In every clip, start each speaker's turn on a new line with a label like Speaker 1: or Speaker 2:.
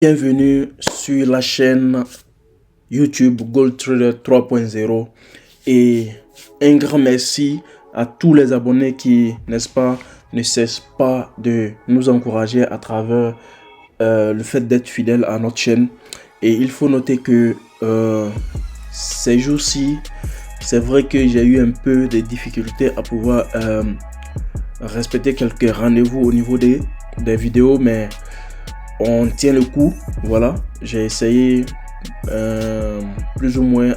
Speaker 1: Bienvenue sur la chaîne YouTube Gold Trader 3.0 et un grand merci à tous les abonnés qui, n'est-ce pas, ne cessent pas de nous encourager à travers le fait d'être fidèles à notre chaîne. Et il faut noter que ces jours-ci, c'est vrai que j'ai eu un peu de difficultés à pouvoir respecter quelques rendez-vous au niveau des vidéos, mais on tient le coup. Voilà, j'ai essayé plus ou moins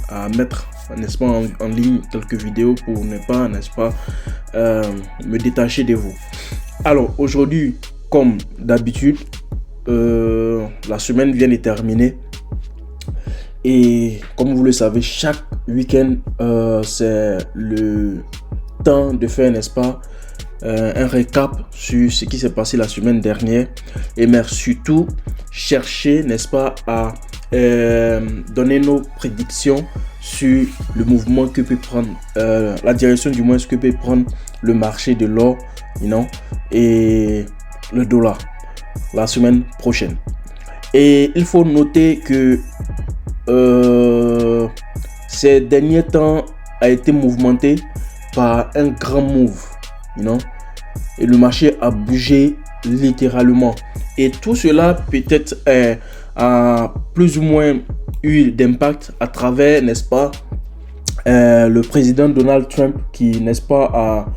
Speaker 1: à mettre, n'est-ce pas, en ligne quelques vidéos pour ne pas, n'est-ce pas, me détacher de vous. Alors aujourd'hui, comme d'habitude, la semaine vient de terminer et comme vous le savez, chaque week-end c'est le temps de faire, n'est-ce pas, un récap sur ce qui s'est passé la semaine dernière et mais surtout chercher, n'est-ce pas, à donner nos prédictions sur le mouvement que peut prendre la direction, du moins ce que peut prendre le marché de l'or, et le dollar la semaine prochaine. Et il faut noter que ces derniers temps a été mouvementé par un grand move, et le marché a bougé littéralement, et tout cela peut-être a plus ou moins eu d'impact à travers, n'est-ce pas, le président Donald Trump qui, n'est-ce pas,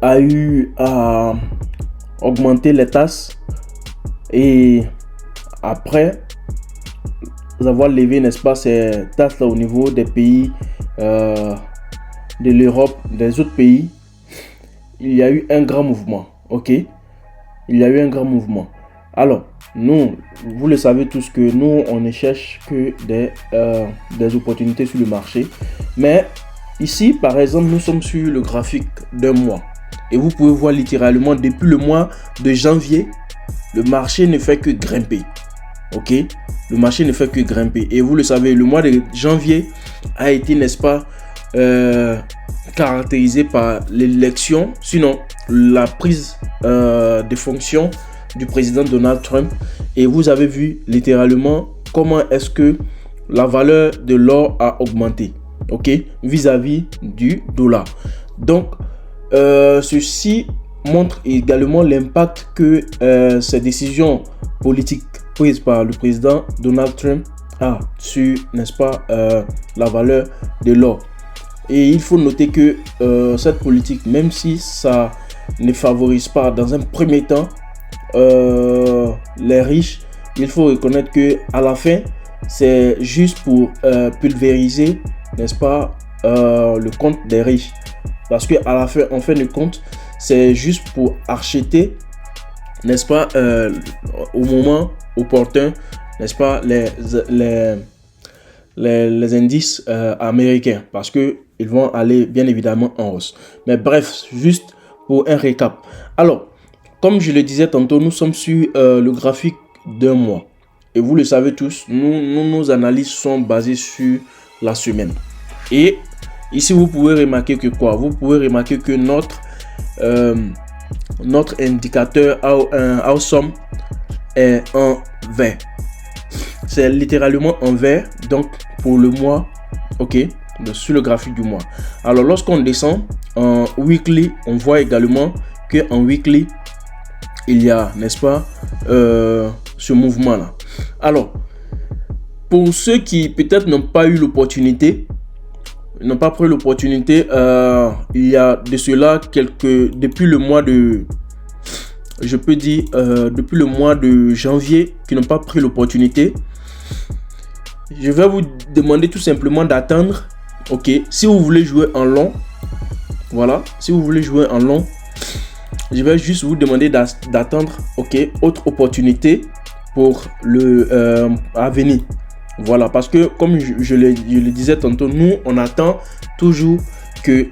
Speaker 1: a eu à augmenter les taxes et après avoir levé, n'est-ce pas, ces taxes là au niveau des pays de l'Europe, des autres pays. Il y a eu un grand mouvement, ok? Il y a eu un grand mouvement. Alors, nous, vous le savez tous que nous, on ne cherche que des opportunités sur le marché. Mais ici, par exemple, nous sommes sur le graphique d'un mois. Et vous pouvez voir littéralement, depuis le mois de janvier, le marché ne fait que grimper. Ok? Le marché ne fait que grimper. Et vous le savez, le mois de janvier a été, n'est-ce pas, caractérisé par l'élection, sinon la prise de fonction du président Donald Trump. Et vous avez vu littéralement comment est-ce que la valeur de l'or a augmenté, ok, vis-à-vis du dollar. Donc ceci montre également l'impact que ces décisions politiques prises par le président Donald Trump a sur, n'est-ce pas, la valeur de l'or. Et il faut noter que cette politique, même si ça ne favorise pas dans un premier temps les riches, il faut reconnaître que à la fin, c'est juste pour pulvériser, n'est-ce pas, le compte des riches. Parce que à la fin, en fin de compte, c'est juste pour acheter, n'est-ce pas, au moment opportun, n'est-ce pas, les indices américains, parce que ils vont aller bien évidemment en hausse. Mais bref, juste pour un récap. Alors, comme je le disais tantôt, nous sommes sur le graphique d'un mois. Et vous le savez tous, nos analyses sont basées sur la semaine. Et ici, vous pouvez remarquer que quoi? Vous pouvez remarquer que notre indicateur Awesome est en vert. C'est littéralement en vert, donc pour le mois, ok, sur le graphique du mois. Alors lorsqu'on descend en weekly, on voit également que en weekly il y a, n'est-ce pas, ce mouvement là. Alors pour ceux qui peut-être n'ont pas eu l'opportunité, n'ont pas pris l'opportunité, il y a de cela depuis le mois de, je peux dire depuis le mois de janvier, qui n'ont pas pris l'opportunité, je vais vous demander tout simplement d'attendre, ok, si vous voulez jouer en long. Voilà, si vous voulez jouer en long, je vais juste vous demander d'attendre, ok, autre opportunité pour le à venir. Voilà, parce que comme je le disais tantôt, nous on attend toujours que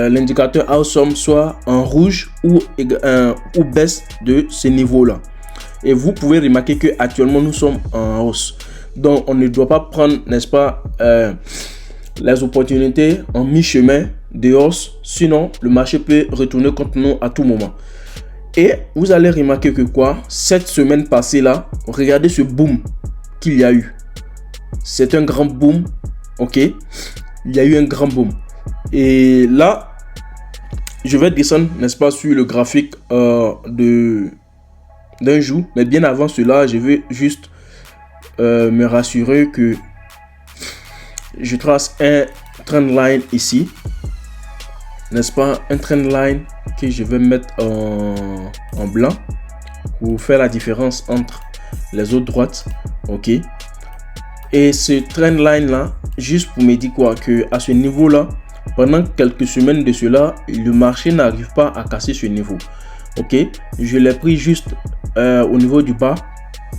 Speaker 1: l'indicateur Awesome soit en rouge ou baisse de ce niveau là. Et vous pouvez remarquer que actuellement nous sommes en hausse. Donc on ne doit pas prendre, n'est-ce pas, les opportunités en mi-chemin de hausse, sinon le marché peut retourner contre nous à tout moment. Et vous allez remarquer que quoi, cette semaine passée là, regardez ce boom qu'il y a eu. C'est un grand boom, ok. Il y a eu un grand boom. Et là, je vais descendre, n'est-ce pas, sur le graphique d'un jour. Mais bien avant cela, je veux juste me rassurer que je trace un trendline ici, n'est-ce pas, un trendline que je vais mettre en blanc pour faire la différence entre les autres droites, ok. Et ce trendline là, juste pour me dire quoi, que à ce niveau là, pendant quelques semaines de cela, le marché n'arrive pas à casser ce niveau, ok. Je l'ai pris juste au niveau du bas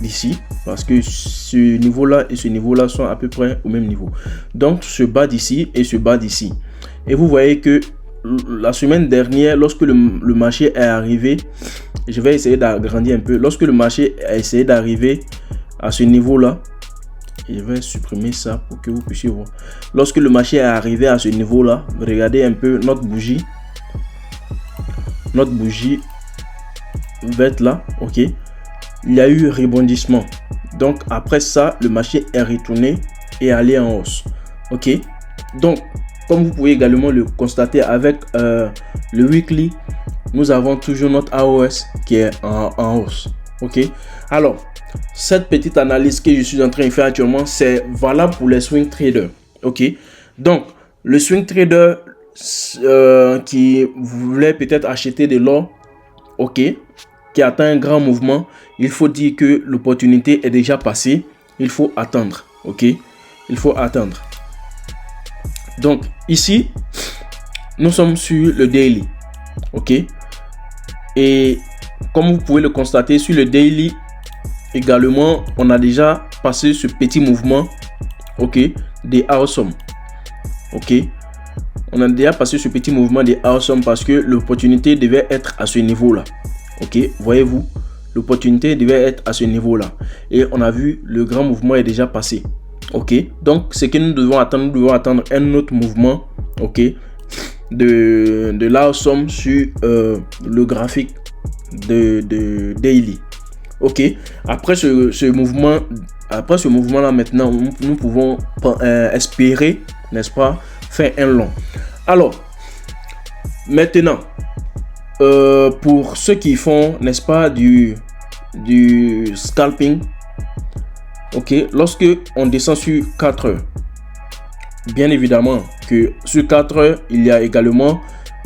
Speaker 1: d'ici, parce que ce niveau là et ce niveau là sont à peu près au même niveau. Donc ce bas d'ici et ce bas d'ici, et vous voyez que la semaine dernière, lorsque le marché est arrivé, je vais essayer d'agrandir un peu, lorsque le marché a essayé d'arriver à ce niveau là, je vais supprimer ça pour que vous puissiez voir. Lorsque le marché est arrivé à ce niveau là, regardez un peu notre bougie verte là, ok. Il y a eu rebondissement. Donc après ça, le marché est retourné et allé en hausse, ok. Donc comme vous pouvez également le constater avec le weekly, nous avons toujours notre AOS qui est en hausse, ok. Alors cette petite analyse que je suis en train de faire actuellement, c'est valable pour les swing traders, ok. Donc le swing trader qui voulait peut-être acheter de l'or, ok, qui atteint un grand mouvement, il faut dire que l'opportunité est déjà passée. Il faut attendre, ok. Il faut attendre. Donc ici, nous sommes sur le daily, ok. Et comme vous pouvez le constater sur le daily également, on a déjà passé ce petit mouvement, ok, des awesome, ok. On a déjà passé ce petit mouvement des awesome parce que l'opportunité devait être à ce niveau là, ok. Voyez-vous, l'opportunité devait être à ce niveau là et on a vu le grand mouvement est déjà passé, ok. Donc ce que nous devons attendre un autre mouvement, ok, de l'awesome sur le graphique de daily, ok. Après ce mouvement là, maintenant nous pouvons espérer, n'est-ce pas, faire un long. Alors maintenant, pour ceux qui font, n'est-ce pas, du scalping, ok, lorsque on descend sur 4 heures, bien évidemment que sur 4 heures il y a également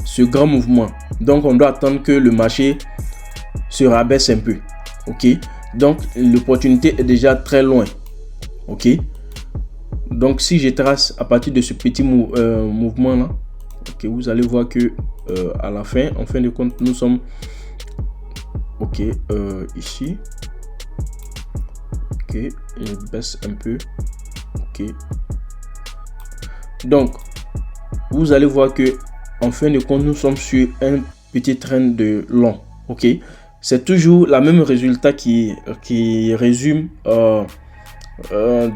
Speaker 1: ce grand mouvement, donc on doit attendre que le marché se rabaisse un peu, ok. Donc l'opportunité est déjà très loin, ok. Donc si je trace à partir de ce petit mouvement là, ok, vous allez voir que à la fin, en fin de compte, nous sommes ok, ici, ok, je baisse un peu, ok. Donc vous allez voir que en fin de compte, nous sommes sur un petit train de long, ok. C'est toujours la même résultat qui résume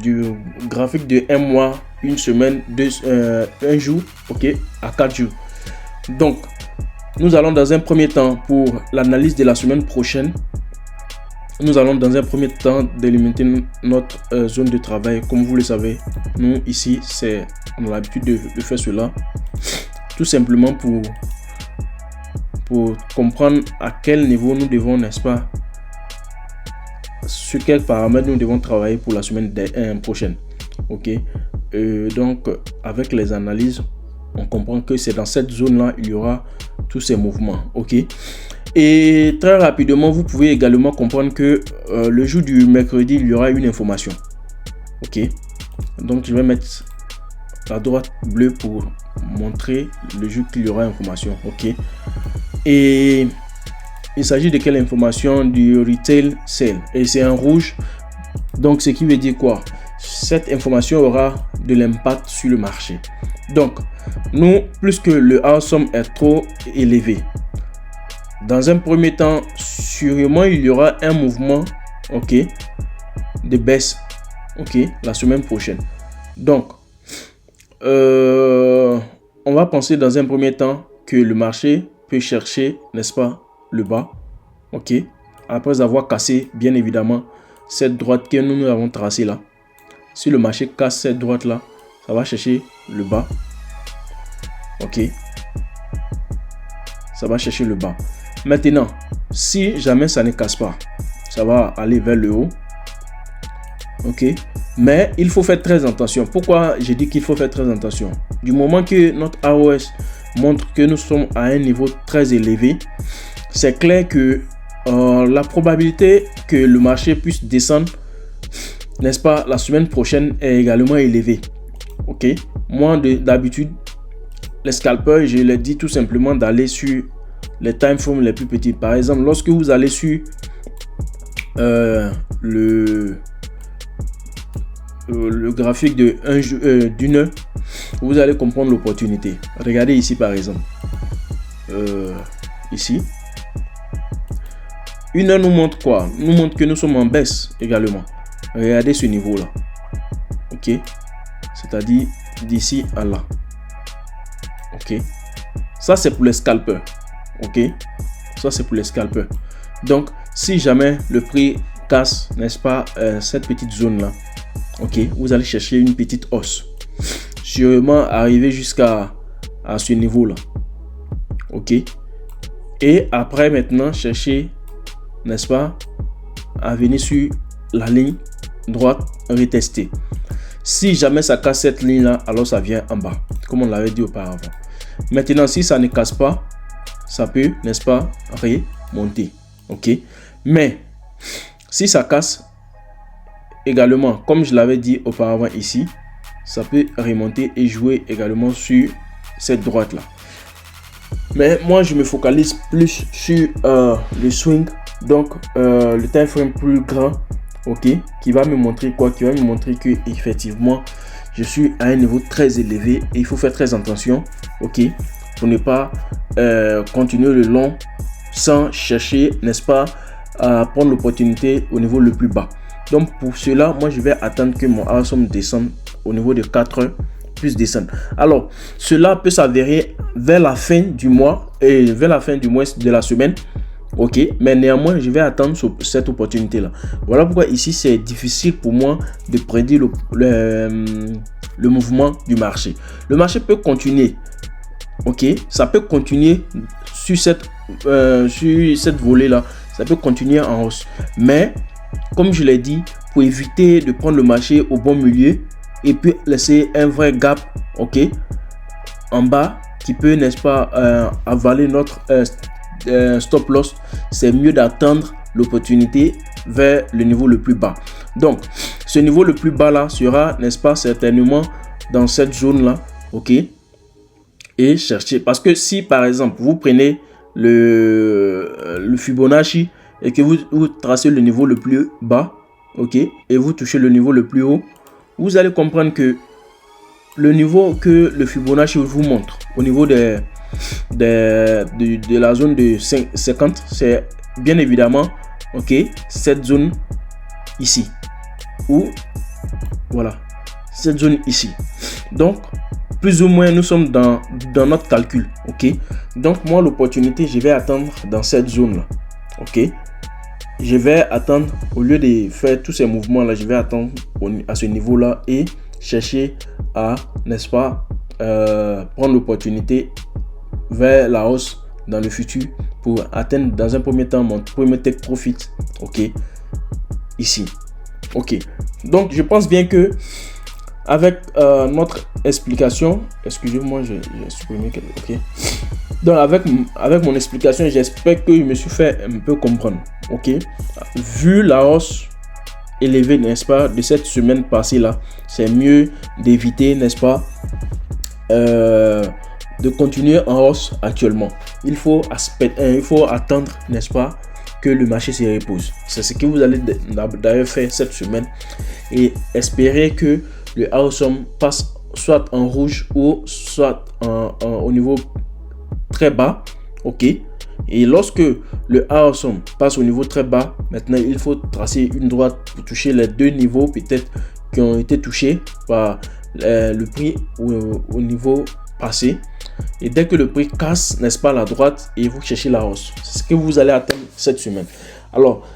Speaker 1: du graphique de un mois, une semaine, un jour, ok, à 4 jours. Donc nous allons dans un premier temps, pour l'analyse de la semaine prochaine, nous allons dans un premier temps délimiter notre zone de travail. Comme vous le savez, nous ici, on a l'habitude de faire cela tout simplement pour comprendre à quel niveau nous devons, n'est-ce pas, sur quels paramètres nous devons travailler pour la semaine prochaine, ok. Donc avec les analyses, on comprend que c'est dans cette zone là il y aura tous ces mouvements, ok. Et très rapidement, vous pouvez également comprendre que le jour du mercredi il y aura une information, ok. Donc je vais mettre la droite bleue pour montrer le jour qu'il y aura information, ok. Et il s'agit de quelle information? Du retail sale, et c'est en rouge. Donc ce qui veut dire quoi? Cette information aura de l'impact sur le marché. Donc nous, plus que le awesome est trop élevé, dans un premier temps, sûrement il y aura un mouvement, ok, de baisse, ok, la semaine prochaine. Donc on va penser dans un premier temps que le marché peut chercher, n'est-ce pas, le bas, ok, après avoir cassé bien évidemment cette droite que nous avons tracée là. Si le marché casse cette droite là, ça va chercher le bas, ok, ça va chercher le bas. Maintenant, si jamais ça ne casse pas, ça va aller vers le haut, ok, mais il faut faire très attention. Pourquoi j'ai dit qu'il faut faire très attention? Du moment que notre AOS montre que nous sommes à un niveau très élevé, c'est clair que la probabilité que le marché puisse descendre, n'est-ce pas, la semaine prochaine est également élevée. Ok, moi d'habitude, les scalpers, je leur dis tout simplement d'aller sur les time frames les plus petits. Par exemple, lorsque vous allez sur le graphique d'une heure, vous allez comprendre l'opportunité. Regardez ici par exemple. Ici. Une heure nous montre quoi? Nous montre que nous sommes en baisse également. Regardez ce niveau là. Ok. C'est-à-dire d'ici à là. Ok. Ça c'est pour les scalpers. Ok. Ça c'est pour les scalpers. Donc si jamais le prix casse, n'est-ce pas, cette petite zone là. Ok. Vous allez chercher une petite hausse. Sûrement arriver jusqu'à ce niveau là. Ok. Et après maintenant chercher, n'est-ce pas, à venir sur la ligne droite, retester. Si jamais ça casse cette ligne là, alors ça vient en bas, comme on l'avait dit auparavant. Maintenant, si ça ne casse pas, ça peut, n'est-ce pas, remonter. Ok. Mais si ça casse également, comme je l'avais dit auparavant ici, ça peut remonter et jouer également sur cette droite là. Mais moi je me focalise plus sur le swing, donc le time frame plus grand, ok, qui va me montrer quoi, qui va me montrer que effectivement je suis à un niveau très élevé et il faut faire très attention, ok, pour ne pas continuer le long sans chercher, n'est-ce pas, à prendre l'opportunité au niveau le plus bas. Donc pour cela, moi je vais attendre que mon awesome descende au niveau de 4 heures, plus descendre. Alors cela peut s'avérer vers la fin du mois et vers la fin du mois de la semaine, ok, mais néanmoins je vais attendre cette opportunité là. Voilà pourquoi ici c'est difficile pour moi de prédire le mouvement du marché. Le marché peut continuer, ok, ça peut continuer sur cette volée là, ça peut continuer en hausse, mais comme je l'ai dit, pour éviter de prendre le marché au bon milieu et puis laisser un vrai gap, ok, en bas qui peut, n'est-ce pas, avaler notre stop loss, c'est mieux d'attendre l'opportunité vers le niveau le plus bas. Donc ce niveau le plus bas là sera, n'est-ce pas, certainement dans cette zone là, ok, et chercher, parce que si par exemple vous prenez le Fibonacci et que vous tracez le niveau le plus bas, ok, et vous touchez le niveau le plus haut, vous allez comprendre que le niveau que le Fibonacci vous montre au niveau de la zone de 50, c'est bien évidemment, ok, cette zone ici, ou voilà, cette zone ici. Donc plus ou moins nous sommes dans notre calcul, ok. Donc moi l'opportunité, je vais attendre dans cette zone là, ok. Je vais attendre, au lieu de faire tous ces mouvements là, je vais attendre à ce niveau là et chercher à, n'est-ce pas, prendre l'opportunité vers la hausse dans le futur pour atteindre dans un premier temps mon premier take profit, ok, ici, ok. Donc je pense bien que avec notre explication, excusez-moi, j'ai supprimé quelque chose, ok. Donc avec mon explication, j'espère que je me suis fait un peu comprendre, ok. Vu la hausse élevée, n'est-ce pas, de cette semaine passée là, c'est mieux d'éviter, n'est-ce pas, de continuer en hausse actuellement. Il faut attendre, n'est-ce pas, que le marché se repose. C'est ce que vous allez d'ailleurs faire cette semaine et espérer que le awesome passe soit en rouge ou soit au niveau très bas, ok. Et lorsque le awesome passe au niveau très bas, maintenant il faut tracer une droite pour toucher les deux niveaux peut-être qui ont été touchés par le prix au niveau passé. Et dès que le prix casse, n'est-ce pas, à la droite, et vous cherchez la hausse. C'est ce que vous allez attendre cette semaine. Alors,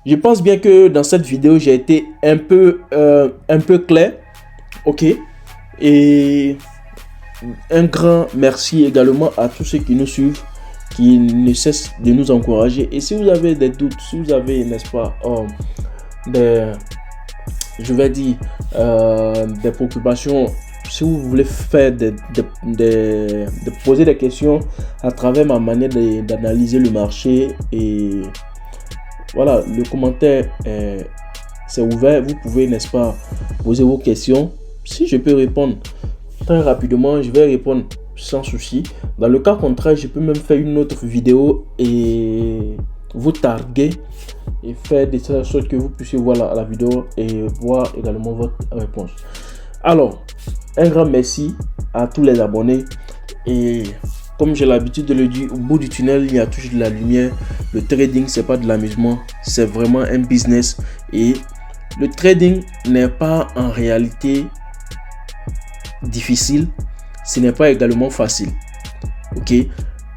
Speaker 1: je pense bien que dans cette vidéo, j'ai été un peu clair. Ok. Et un grand merci également à tous ceux qui nous suivent, qui ne cessent de nous encourager. Et si vous avez des doutes, si vous avez, n'est-ce pas, je vais dire, des préoccupations, si vous voulez faire poser des questions à travers ma manière d'analyser le marché, et voilà, le commentaire c'est ouvert. Vous pouvez, n'est-ce pas, poser vos questions. Si je peux répondre très rapidement, je vais répondre sans souci. Dans le cas contraire, je peux même faire une autre vidéo et vous targuer et faire de telle sorte que vous puissiez voir la vidéo et voir également votre réponse. Alors, un grand merci à tous les abonnés, et comme j'ai l'habitude de le dire, au bout du tunnel, il y a toujours de la lumière. Le trading, c'est pas de l'amusement, c'est vraiment un business. Et le trading n'est pas en réalité difficile, ce n'est pas également facile. Ok,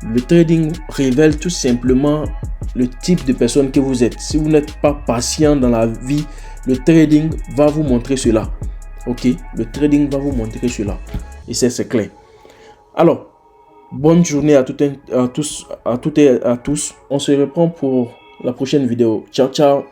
Speaker 1: le trading révèle tout simplement le type de personne que vous êtes. Si vous n'êtes pas patient dans la vie, le trading va vous montrer cela. Ok, le trading va vous montrer cela, et c'est clair. Alors, bonne journée à toutes et à tous. On se reprend pour la prochaine vidéo. Ciao, ciao.